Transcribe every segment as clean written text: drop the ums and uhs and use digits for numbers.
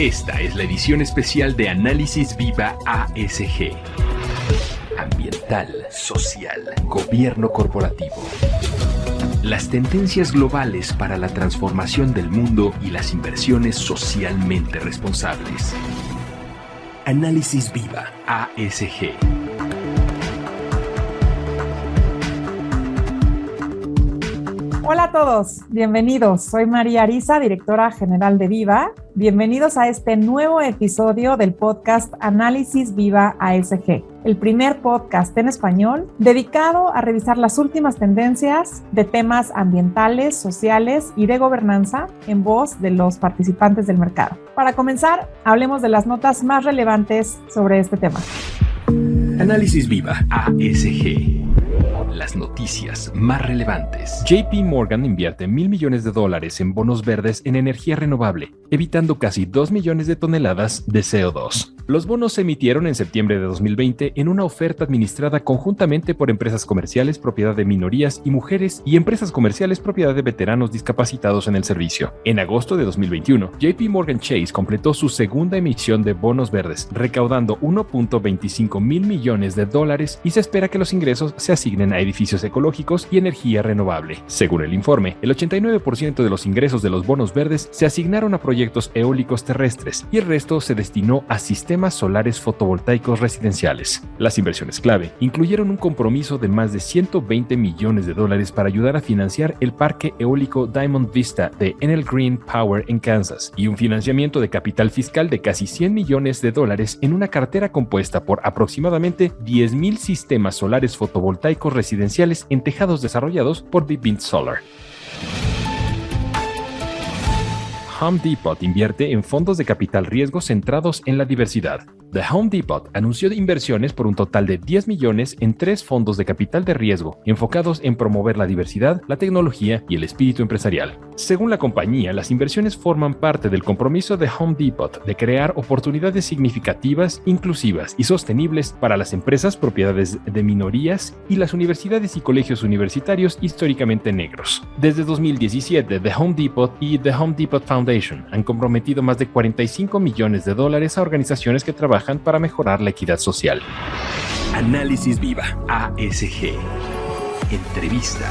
Esta es la edición especial de Análisis Viva ASG. Ambiental, social, gobierno corporativo. Las tendencias globales para la transformación del mundo y las inversiones socialmente responsables. Análisis Viva ASG. Hola a todos, bienvenidos. Soy María Ariza, directora general de Viva. Bienvenidos a este nuevo episodio del podcast Análisis Viva ASG, el primer podcast en español dedicado a revisar las últimas tendencias de temas ambientales, sociales y de gobernanza en voz de los participantes del mercado. Para comenzar, hablemos de las notas más relevantes sobre este tema. Análisis Viva ASG. Las noticias más relevantes. JP Morgan invierte $1,000 millones en bonos verdes en energía renovable, evitando casi 2 millones de toneladas de CO2. Los bonos se emitieron en septiembre de 2020 en una oferta administrada conjuntamente por empresas comerciales propiedad de minorías y mujeres y empresas comerciales propiedad de veteranos discapacitados en el servicio. En agosto de 2021, JP Morgan Chase completó su segunda emisión de bonos verdes, recaudando $1.25 mil millones y se espera que los ingresos se asignen a edificios ecológicos y energía renovable. Según el informe, el 89% de los ingresos de los bonos verdes se asignaron a proyectos eólicos terrestres y el resto se destinó a sistemas solares fotovoltaicos residenciales. Las inversiones clave incluyeron un compromiso de más de $120 millones para ayudar a financiar el parque eólico Diamond Vista de Enel Green Power en Kansas y un financiamiento de capital fiscal de casi $100 millones en una cartera compuesta por aproximadamente 10,000 sistemas solares fotovoltaicos residenciales en tejados desarrollados por Vivint Solar. Home Depot invierte en fondos de capital riesgo centrados en la diversidad. The Home Depot anunció inversiones por un total de $10 millones en 3 fondos de capital de riesgo enfocados en promover la diversidad, la tecnología y el espíritu empresarial. Según la compañía, las inversiones forman parte del compromiso de Home Depot de crear oportunidades significativas, inclusivas y sostenibles para las empresas propiedades de minorías y las universidades y colegios universitarios históricamente negros. Desde 2017, The Home Depot y The Home Depot Foundation han comprometido más de $45 millones a organizaciones que trabajan para mejorar la equidad social. Análisis Viva ASG. Entrevista.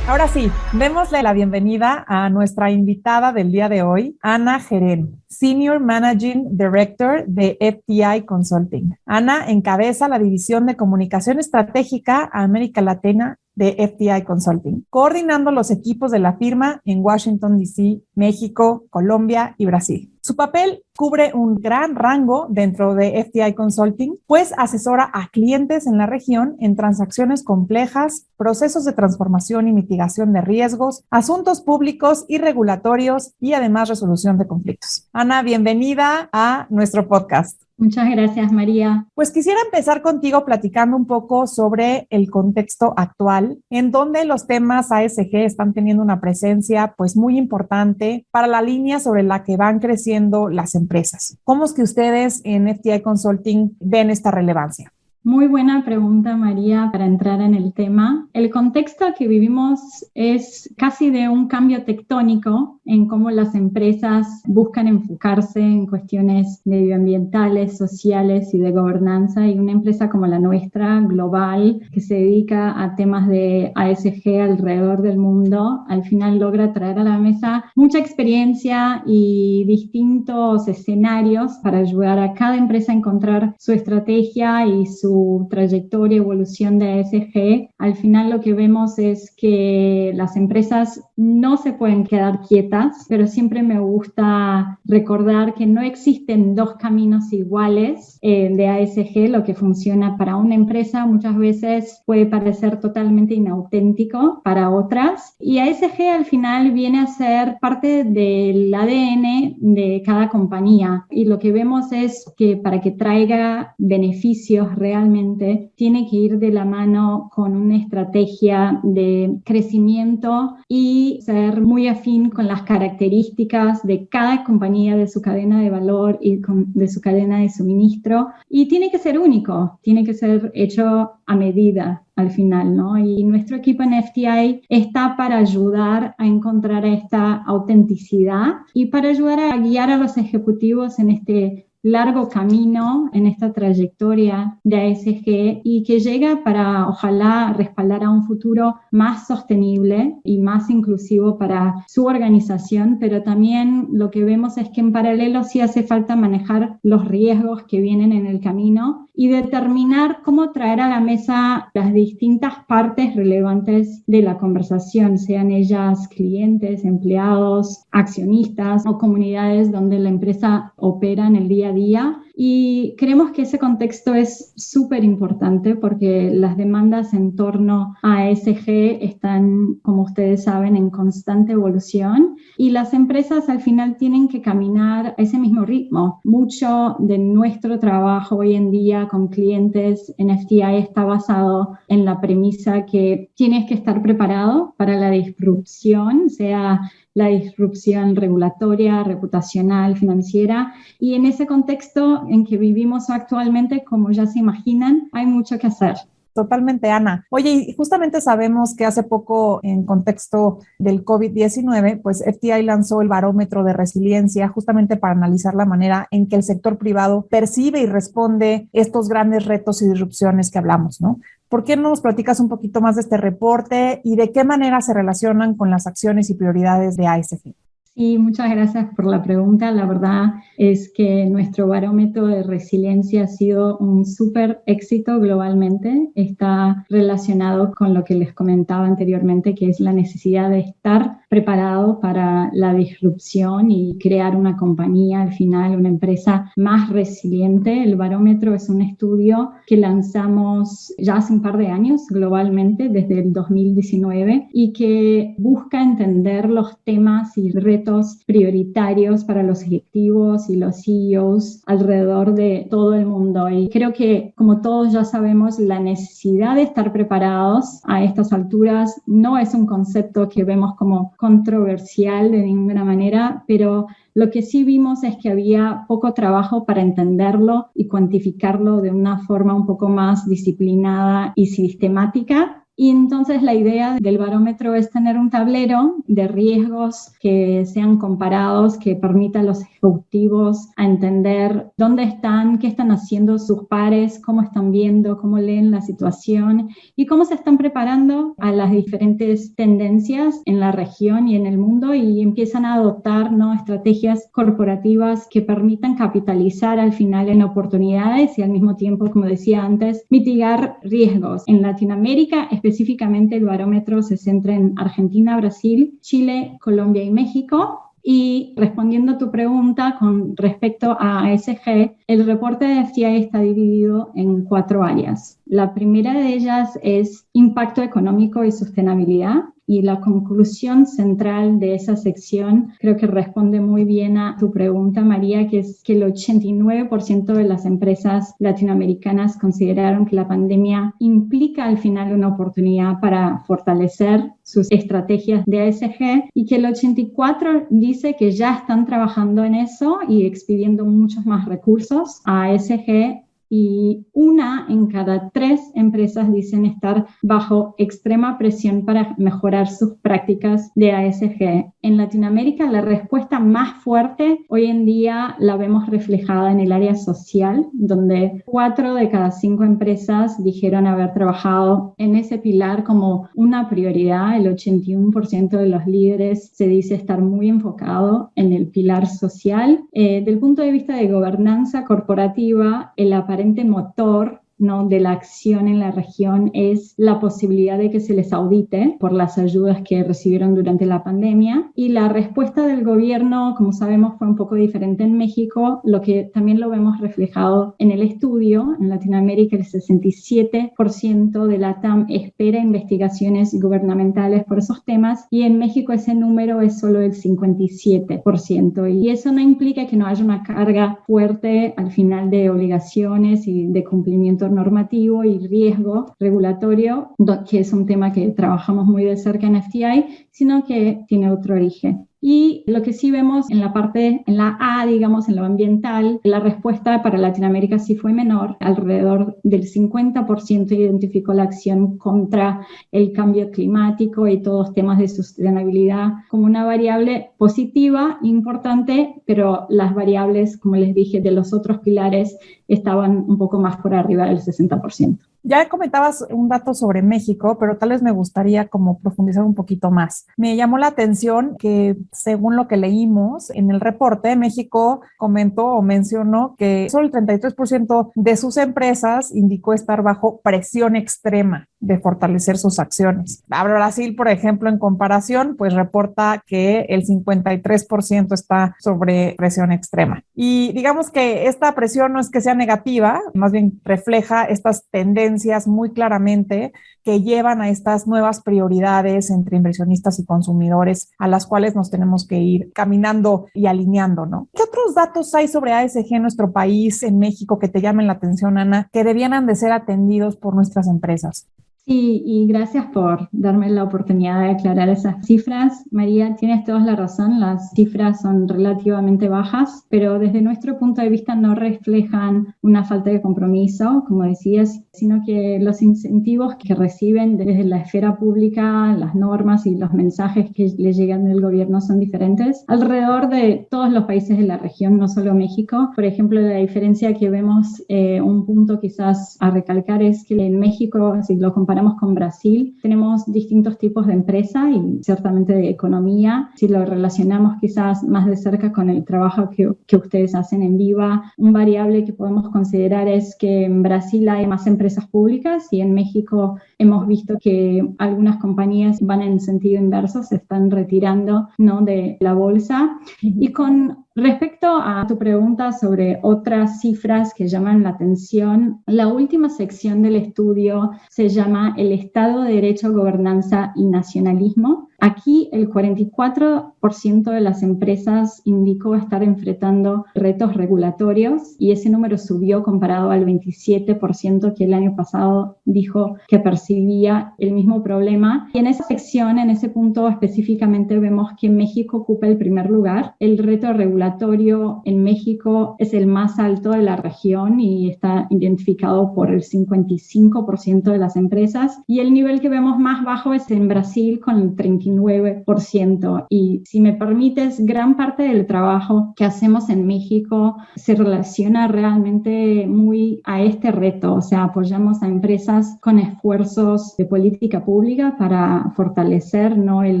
Ahora sí, démosle la bienvenida a nuestra invitada del día de hoy, Ana Gerén, Senior Managing Director de FTI Consulting. Ana encabeza la división de comunicación estratégica a América Latina de FTI Consulting, coordinando los equipos de la firma en Washington, D.C., México, Colombia y Brasil. Su papel cubre un gran rango dentro de FTI Consulting, pues asesora a clientes en la región en transacciones complejas, procesos de transformación y mitigación de riesgos, asuntos públicos y regulatorios y además resolución de conflictos. Ana, bienvenida a nuestro podcast. Muchas gracias, María. Pues quisiera empezar contigo platicando un poco sobre el contexto actual, en donde los temas ASG están teniendo una presencia pues muy importante para la línea sobre la que van creciendo las empresas. ¿Cómo es que ustedes en FTI Consulting ven esta relevancia? Muy buena pregunta, María, para entrar en el tema. El contexto que vivimos es casi de un cambio tectónico en cómo las empresas buscan enfocarse en cuestiones medioambientales, sociales y de gobernanza. Y una empresa como la nuestra, global, que se dedica a temas de ASG alrededor del mundo, al final logra traer a la mesa mucha experiencia y distintos escenarios para ayudar a cada empresa a encontrar su estrategia y su trayectoria, evolución de ASG. Al final lo que vemos es que las empresas no se pueden quedar quietas, pero siempre me gusta recordar que no existen dos caminos iguales de ASG. Lo que funciona para una empresa muchas veces puede parecer totalmente inauténtico para otras, y ASG al final viene a ser parte del ADN de cada compañía, y lo que vemos es que para que traiga beneficios realmente principalmente tiene que ir de la mano con una estrategia de crecimiento y ser muy afín con las características de cada compañía, de su cadena de valor y de su cadena de suministro. Y tiene que ser único, tiene que ser hecho a medida al final, ¿no? Y nuestro equipo en FTI está para ayudar a encontrar esta autenticidad y para ayudar a guiar a los ejecutivos en este largo camino, en esta trayectoria de ASG y que llega para, ojalá, respaldar a un futuro más sostenible y más inclusivo para su organización, pero también lo que vemos es que en paralelo sí hace falta manejar los riesgos que vienen en el camino y determinar cómo traer a la mesa las distintas partes relevantes de la conversación, sean ellas clientes, empleados, accionistas o comunidades donde la empresa opera en el día a día. Y creemos que ese contexto es súper importante porque las demandas en torno a ESG están, como ustedes saben, en constante evolución y las empresas al final tienen que caminar a ese mismo ritmo. Mucho de nuestro trabajo hoy en día con clientes en FTI está basado en la premisa que tienes que estar preparado para la disrupción, sea la disrupción regulatoria, reputacional, financiera, y en ese contexto en que vivimos actualmente, como ya se imaginan, hay mucho que hacer. Totalmente, Ana. Oye, y justamente sabemos que hace poco, en contexto del COVID-19, pues FTI lanzó el barómetro de resiliencia justamente para analizar la manera en que el sector privado percibe y responde estos grandes retos y disrupciones que hablamos, ¿no? ¿Por qué no nos platicas un poquito más de este reporte y de qué manera se relacionan con las acciones y prioridades de ASG? Sí, muchas gracias por la pregunta. La verdad es que nuestro barómetro de resiliencia ha sido un súper éxito globalmente. Está relacionado con lo que les comentaba anteriormente, que es la necesidad de estar preparado para la disrupción y crear una compañía, al final una empresa más resiliente. El barómetro es un estudio que lanzamos ya hace un par de años globalmente, desde el 2019, y que busca entender los temas y retos prioritarios para los ejecutivos y los CEOs alrededor de todo el mundo. Y creo que, como todos ya sabemos, la necesidad de estar preparados a estas alturas no es un concepto que vemos como controversial de ninguna manera, pero lo que sí vimos es que había poco trabajo para entenderlo y cuantificarlo de una forma un poco más disciplinada y sistemática. Y entonces la idea del barómetro es tener un tablero de riesgos que sean comparados, que permita a los ejecutivos a entender dónde están, qué están haciendo sus pares, cómo están viendo, cómo leen la situación y cómo se están preparando a las diferentes tendencias en la región y en el mundo y empiezan a adoptar, ¿no?, estrategias corporativas que permitan capitalizar al final en oportunidades y al mismo tiempo, como decía antes, mitigar riesgos. En Latinoamérica, específicamente el barómetro se centra en Argentina, Brasil, Chile, Colombia y México. Y respondiendo a tu pregunta con respecto a ASG, el reporte de FTI está dividido en 4 áreas. La primera de ellas es impacto económico y sostenibilidad. Y la conclusión central de esa sección creo que responde muy bien a tu pregunta, María, que es que el 89% de las empresas latinoamericanas consideraron que la pandemia implica al final una oportunidad para fortalecer sus estrategias de ASG y que el 84% dice que ya están trabajando en eso y expidiendo muchos más recursos a ASG. Y 1 en cada 3 empresas dicen estar bajo extrema presión para mejorar sus prácticas de ASG. En Latinoamérica, la respuesta más fuerte hoy en día la vemos reflejada en el área social, donde 4 de cada 5 empresas dijeron haber trabajado en ese pilar como una prioridad. El 81% de los líderes se dice estar muy enfocado en el pilar social. Del punto de vista de gobernanza corporativa, el aparente motor, ¿no?, de la acción en la región es la posibilidad de que se les audite por las ayudas que recibieron durante la pandemia. Y la respuesta del gobierno, como sabemos, fue un poco diferente en México, lo que también lo vemos reflejado en el estudio. En Latinoamérica, el 67% de la TAM espera investigaciones gubernamentales por esos temas y en México ese número es solo el 57%. Y eso no implica que no haya una carga fuerte al final de obligaciones y de cumplimiento aspecto normativo y riesgo regulatorio, que es un tema que trabajamos muy de cerca en FTI, sino que tiene otro origen. Y lo que sí vemos en la A, digamos, en lo ambiental, la respuesta para Latinoamérica sí fue menor. Alrededor del 50% identificó la acción contra el cambio climático y todos temas de sostenibilidad como una variable positiva, importante, pero las variables, como les dije, de los otros pilares estaban un poco más por arriba del 60%. Ya comentabas un dato sobre México, pero tal vez me gustaría como profundizar un poquito más. Me llamó la atención que, según lo que leímos en el reporte, México comentó o mencionó que solo el 33% de sus empresas indicó estar bajo presión extrema de fortalecer sus acciones. Brasil, por ejemplo, en comparación, pues reporta que el 53% está sobre presión extrema. Y digamos que esta presión no es que sea negativa, más bien refleja estas tendencias muy claramente que llevan a estas nuevas prioridades entre inversionistas y consumidores a las cuales nos tenemos que ir caminando y alineando, ¿no? ¿Qué otros datos hay sobre ASG en nuestro país, en México, que te llamen la atención, Ana, que debieran de ser atendidos por nuestras empresas? Sí, y gracias por darme la oportunidad de aclarar esas cifras. María, tienes toda la razón, las cifras son relativamente bajas, pero desde nuestro punto de vista no reflejan una falta de compromiso, como decías, sino que los incentivos que reciben desde la esfera pública, las normas y los mensajes que les llegan del gobierno son diferentes alrededor de todos los países de la región, no solo México. Por ejemplo, la diferencia que vemos, un punto quizás a recalcar es que en México, si lo comparamos con Brasil, tenemos distintos tipos de empresa y ciertamente de economía. Si lo relacionamos quizás más de cerca con el trabajo que ustedes hacen en Viva, un variable que podemos considerar es que en Brasil hay más empresas públicas y en México hemos visto que algunas compañías van en sentido inverso, se están retirando, ¿no?, de la bolsa. Y con respecto a tu pregunta sobre otras cifras que llaman la atención, la última sección del estudio se llama El Estado de Derecho, Gobernanza y Nacionalismo. Aquí el 44% de las empresas indicó estar enfrentando retos regulatorios y ese número subió comparado al 27% que el año pasado dijo que percibía el mismo problema. Y en esa sección, en ese punto específicamente, vemos que México ocupa el primer lugar. El reto regulatorio en México es el más alto de la región y está identificado por el 55% de las empresas. Y el nivel que vemos más bajo es en Brasil con el 39%. Y si me permites, gran parte del trabajo que hacemos en México se relaciona realmente muy a este reto. O sea, apoyamos a empresas con esfuerzos de política pública para fortalecer, ¿no?, el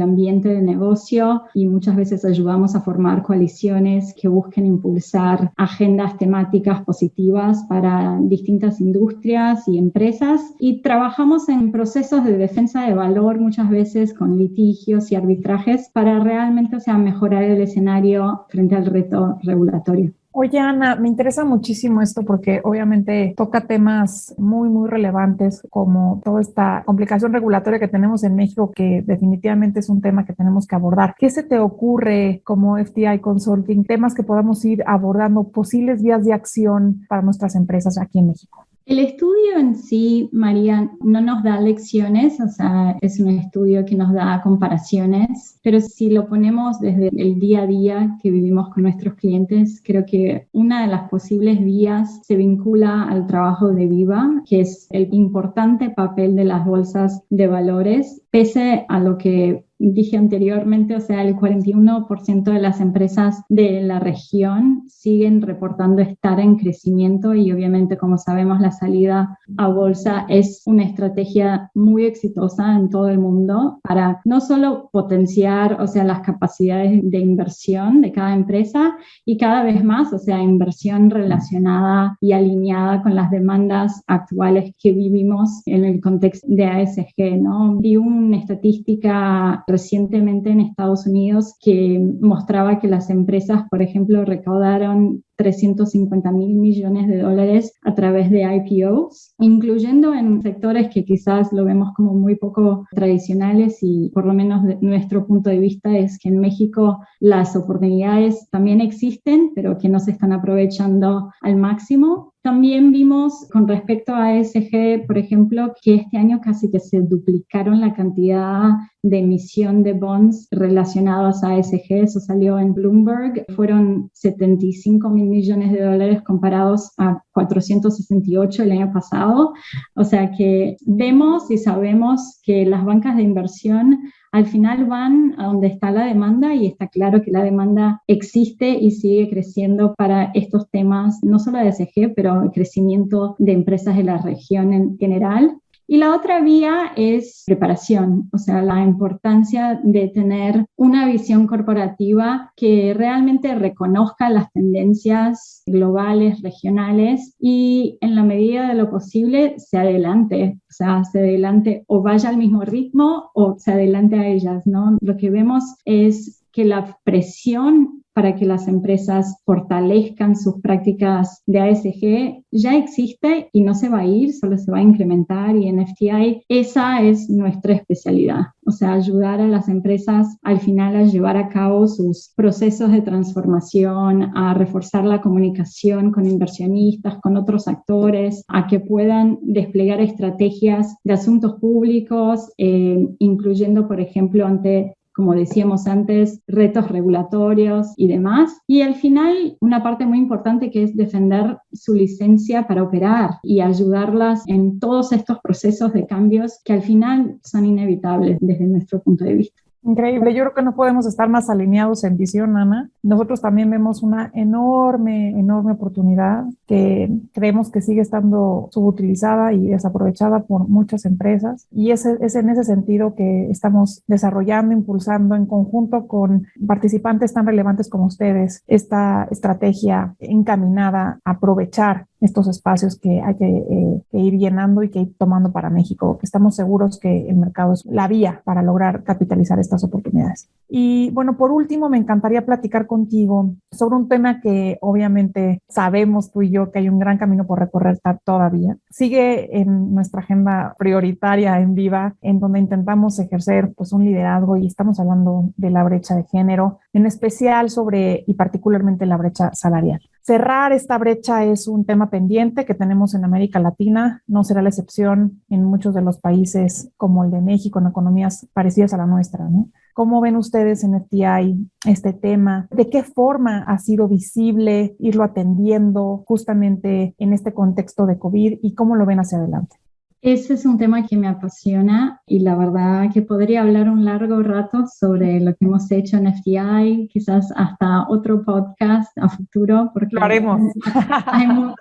ambiente de negocio y muchas veces ayudamos a formar coaliciones que busquen impulsar agendas temáticas positivas para distintas industrias y empresas. Y trabajamos en procesos de defensa de valor muchas veces con litigios y arbitrajes para realmente, o sea, mejorar el escenario frente al reto regulatorio. Oye, Ana, me interesa muchísimo esto porque obviamente toca temas muy, muy relevantes como toda esta complicación regulatoria que tenemos en México, que definitivamente es un tema que tenemos que abordar. ¿Qué se te ocurre como FTI Consulting? Temas que podamos ir abordando, posibles vías de acción para nuestras empresas aquí en México. El estudio en sí, María, no nos da lecciones, o sea, es un estudio que nos da comparaciones, pero si lo ponemos desde el día a día que vivimos con nuestros clientes, creo que una de las posibles vías se vincula al trabajo de Viva, que es el importante papel de las bolsas de valores, pese a lo que dije anteriormente, o sea, el 41% de las empresas de la región siguen reportando estar en crecimiento y obviamente, como sabemos, la salida a bolsa es una estrategia muy exitosa en todo el mundo para no solo potenciar, o sea, las capacidades de inversión de cada empresa y cada vez más, o sea, inversión relacionada y alineada con las demandas actuales que vivimos en el contexto de ASG, ¿no? Vi una estadística recientemente en Estados Unidos que mostraba que las empresas, por ejemplo, recaudaron 350 mil millones de dólares a través de IPOs, incluyendo en sectores que quizás lo vemos como muy poco tradicionales y por lo menos de nuestro punto de vista es que en México las oportunidades también existen, pero que no se están aprovechando al máximo. También vimos con respecto a ESG, por ejemplo, que este año casi que se duplicaron la cantidad de emisión de bonds relacionados a ESG. Eso salió en Bloomberg. Fueron 75 mil millones de dólares comparados a 468 el año pasado. O sea que vemos y sabemos que las bancas de inversión al final van a donde está la demanda y está claro que la demanda existe y sigue creciendo para estos temas, no solo de ESG, pero el crecimiento de empresas de la región en general. Y la otra vía es preparación, o sea, la importancia de tener una visión corporativa que realmente reconozca las tendencias globales, regionales y en la medida de lo posible se adelante, o sea, se adelante o vaya al mismo ritmo o se adelante a ellas, ¿no? Lo que vemos es que la presión para que las empresas fortalezcan sus prácticas de ESG ya existe y no se va a ir, solo se va a incrementar y en FTI esa es nuestra especialidad, o sea, ayudar a las empresas al final a llevar a cabo sus procesos de transformación, a reforzar la comunicación con inversionistas, con otros actores, a que puedan desplegar estrategias de asuntos públicos, incluyendo, por ejemplo, ante, como decíamos antes, retos regulatorios y demás. Y al final, una parte muy importante que es defender su licencia para operar y ayudarlas en todos estos procesos de cambios que al final son inevitables desde nuestro punto de vista. Increíble, yo creo que no podemos estar más alineados en visión, Ana. Nosotros también vemos una enorme oportunidad que creemos que sigue estando subutilizada y desaprovechada por muchas empresas y es en ese sentido que estamos desarrollando, impulsando en conjunto con participantes tan relevantes como ustedes esta estrategia encaminada a aprovechar estos espacios que hay que ir llenando y que ir tomando para México. Estamos seguros que el mercado es la vía para lograr capitalizar estas oportunidades. Y bueno, por último, me encantaría platicar contigo sobre un tema que obviamente sabemos tú y yo que hay un gran camino por recorrer todavía. Sigue en nuestra agenda prioritaria en Viva, en donde intentamos ejercer pues un liderazgo y estamos hablando de la brecha de género, en especial sobre y particularmente la brecha salarial. Cerrar esta brecha es un tema pendiente que tenemos en América Latina, no será la excepción en muchos de los países como el de México, en economías parecidas a la nuestra, ¿no? ¿Cómo ven ustedes en FTI este tema? ¿De qué forma ha sido visible irlo atendiendo justamente en este contexto de COVID y cómo lo ven hacia adelante? Ese es un tema que me apasiona y la verdad que podría hablar un largo rato sobre lo que hemos hecho en FTI, quizás hasta otro podcast a futuro, porque lo haremos.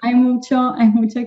Hay mucho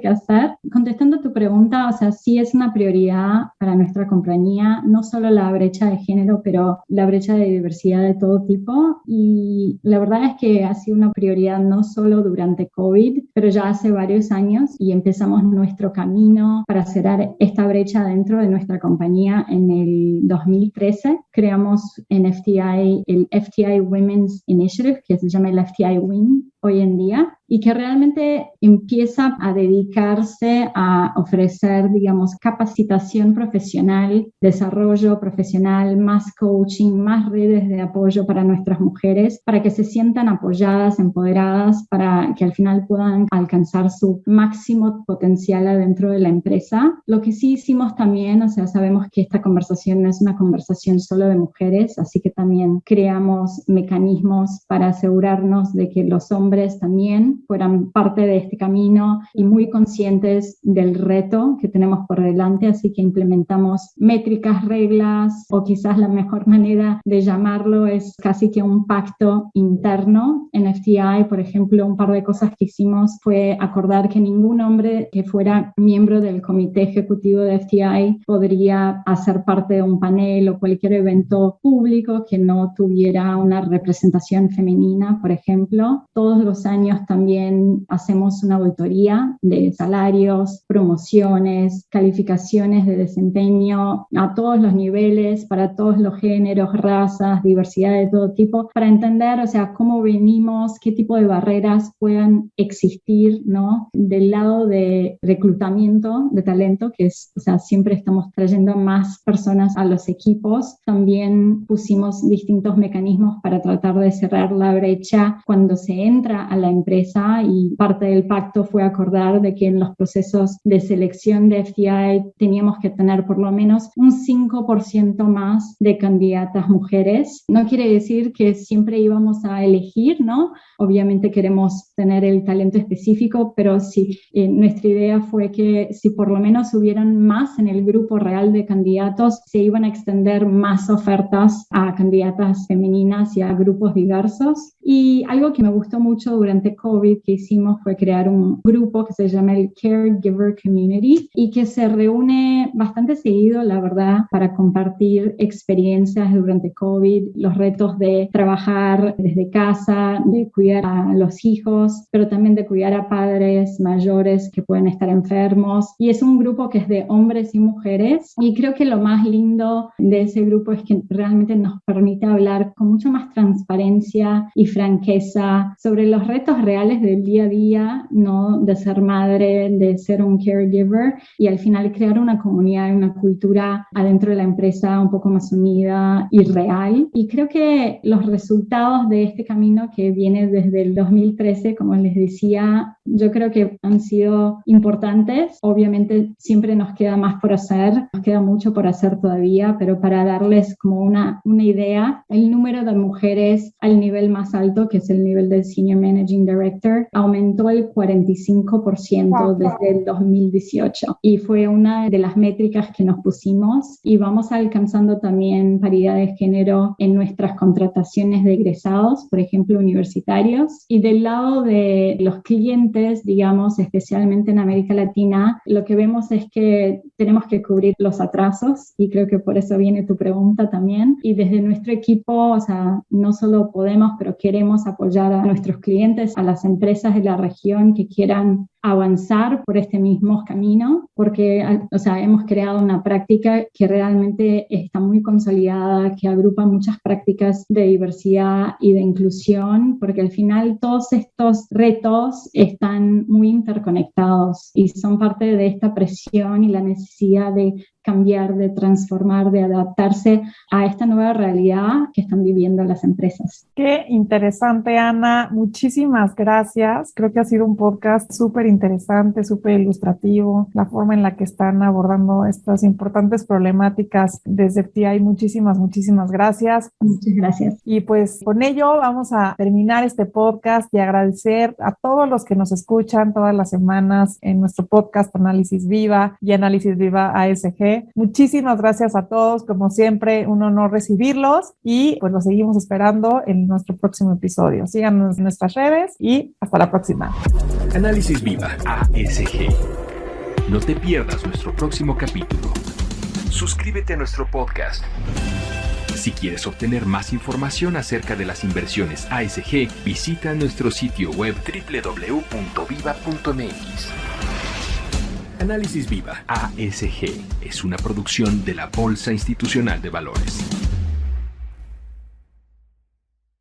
que hacer. Contestando a tu pregunta, o sea, sí es una prioridad para nuestra compañía, no solo la brecha de género, pero la brecha de diversidad de todo tipo. Y la verdad es que ha sido una prioridad no solo durante COVID, pero ya hace varios años y empezamos nuestro camino para cerrar esta brecha dentro de nuestra compañía en el 2013. Creamos en FTI el FTI Women's Initiative, que se llama el FTI WIN hoy en día, y que realmente empieza a dedicarse a ofrecer, digamos, capacitación profesional, desarrollo profesional, más coaching, más redes de apoyo para nuestras mujeres, para que se sientan apoyadas, empoderadas, para que al final puedan alcanzar su máximo potencial adentro de la empresa. Lo que sí hicimos también, o sea, sabemos que esta conversación no es una conversación solo de mujeres, así que también creamos mecanismos para asegurarnos de que los hombres también fueran parte de este camino y muy conscientes del reto que tenemos por delante, así que implementamos métricas, reglas, o quizás la mejor manera de llamarlo es casi que un pacto interno. En FTI, por ejemplo, un par de cosas que hicimos fue acordar que ningún hombre que fuera miembro del comité ejecutivo de FTI podría hacer parte de un panel o cualquier evento público que no tuviera una representación femenina, por ejemplo. Todos los años también también hacemos una auditoría de salarios, promociones, calificaciones de desempeño a todos los niveles, para todos los géneros, razas, diversidad de todo tipo, para entender, o sea, cómo venimos, qué tipo de barreras puedan existir, ¿no? Del lado de reclutamiento de talento, que es, o sea, siempre estamos trayendo más personas a los equipos. También pusimos distintos mecanismos para tratar de cerrar la brecha cuando se entra a la empresa, y parte del pacto fue acordar de que en los procesos de selección de FTI teníamos que tener por lo menos un 5% más de candidatas mujeres. No quiere decir que siempre íbamos a elegir, ¿no? Obviamente queremos tener el talento específico, pero sí, nuestra idea fue que si por lo menos hubieran más en el grupo real de candidatos, se iban a extender más ofertas a candidatas femeninas y a grupos diversos. Y algo que me gustó mucho durante COVID que hicimos fue crear un grupo que se llama el Caregiver Community y que se reúne bastante seguido, la verdad, para compartir experiencias durante COVID, los retos de trabajar desde casa, de cuidar a los hijos, pero también de cuidar a padres mayores que pueden estar enfermos. Y es un grupo que es de hombres y mujeres, y creo que lo más lindo de ese grupo es que realmente nos permite hablar con mucho más transparencia y franqueza sobre los retos reales del día a día, ¿no? De ser madre, de ser un caregiver, y al final crear una comunidad y una cultura adentro de la empresa un poco más unida y real. Y creo que los resultados de este camino que viene desde el 2013, como les decía, yo creo que han sido importantes. Obviamente siempre nos queda más por hacer, nos queda mucho por hacer todavía, pero para darles como una idea, el número de mujeres al nivel más alto, que es el nivel de Senior Managing Director, aumentó el 45% desde el 2018, y fue una de las métricas que nos pusimos, y vamos alcanzando también paridad de género en nuestras contrataciones de egresados, por ejemplo, universitarios. Y del lado de los clientes, digamos, especialmente en América Latina, lo que vemos es que tenemos que cubrir los atrasos, y creo que por eso viene tu pregunta también. Y desde nuestro equipo, o sea, no solo podemos, pero queremos apoyar a nuestros clientes, a las empresas de la región que quieran avanzar por este mismo camino, porque, o sea, hemos creado una práctica que realmente está muy consolidada, que agrupa muchas prácticas de diversidad y de inclusión, porque al final todos estos retos están muy interconectados y son parte de esta presión y la necesidad de cambiar, de transformar, de adaptarse a esta nueva realidad que están viviendo las empresas. Qué interesante, Ana. Muchísimas gracias. Creo que ha sido un podcast súper interesante, súper ilustrativo. La forma en la que están abordando estas importantes problemáticas desde FTI. Muchísimas gracias. Muchas gracias. Y pues con ello vamos a terminar este podcast y agradecer a todos los que nos escuchan todas las semanas en nuestro podcast Análisis Viva y Análisis Viva ASG. Muchísimas gracias a todos, como siempre, un honor recibirlos, y pues los seguimos esperando en nuestro próximo episodio. Síganos en nuestras redes y hasta la próxima. Análisis Viva ASG. No te pierdas nuestro próximo capítulo. Suscríbete a nuestro podcast. Si quieres obtener más información acerca de las inversiones ASG, visita nuestro sitio web www.viva.mx. Análisis Viva ASG es una producción de la Bolsa Institucional de Valores.